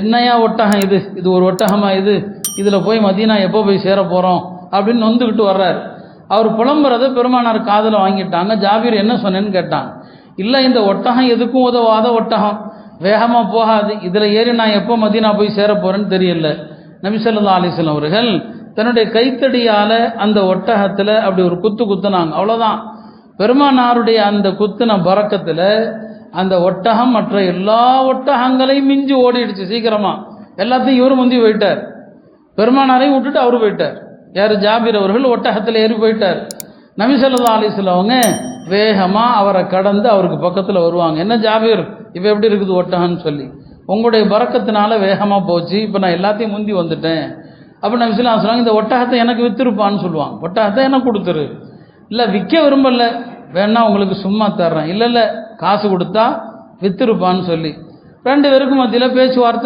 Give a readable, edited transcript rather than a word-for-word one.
என்னையா ஒட்டகம் இது ஒரு ஒட்டகமா இதில் போய் மதீனா எப்போ போய் சேர போகிறோம் அப்படின்னு நொந்துக்கிட்டு வர்றாரு. அவர் புலம்புறதை பெருமானார் காதில் வாங்கிட்டாங்க. ஜாபீர் என்ன சொன்னேன்னு கேட்டாங்க. இல்லை, இந்த ஒட்டகம் எதுக்கும் உதவாத ஒட்டகம், வேகமாக போகாது, இதில் ஏறி நான் எப்போ மதீனா போய் சேர போகிறேன்னு தெரியல. நபி ஸல்லல்லாஹு அலைஹி வஸல்லம் அவர்கள் தன்னுடைய கைத்தடியால் அந்த ஒட்டகத்தில் அப்படி ஒரு குத்துனாங்க. அவ்வளோதான். பெருமானாருடைய அந்த குத்துன பறக்கத்தில் அந்த ஒட்டகம் மற்ற எல்லா ஒட்டகங்களையும் மிஞ்சி ஓடிடுச்சு. சீக்கிரமா எல்லாத்தையும் இவரு முந்தி போயிட்டார். பெருமானாரையும் விட்டுட்டு அவரு போயிட்டார். யார்? ஜாபீர் அவர்கள் ஒட்டகத்தில் ஏறி போயிட்டார். நபி ஸல்லல்லாஹு அலைஹி வஸல்லம் அவங்க வேகமாக அவரை கடந்து அவருக்கு பக்கத்தில் வருவாங்க. என்ன ஜாபீர், இப்போ எப்படி இருக்குது ஒட்டகம்னு சொல்லி, உங்களுடைய பறக்கத்தினால வேகமாக போச்சு, இப்போ நான் எல்லாத்தையும் முந்தி வந்துட்டேன். அப்போ நபி ஸல்லல்லாஹு அலைஹி வஸல்லம் இந்த ஒட்டகத்தை எனக்கு விற்றுருப்பான்னு சொல்லுவாங்க. ஒட்டகத்தை எனக்கு கொடுத்துரு. இல்லை, விற்க விரும்பல, வேணா உங்களுக்கு சும்மா தர்றேன். இல்லை காசு கொடுத்தா விற்றுருப்பான்னு சொல்லி 2 பேருக்கும் மத்தியில் பேச்சுவார்த்தை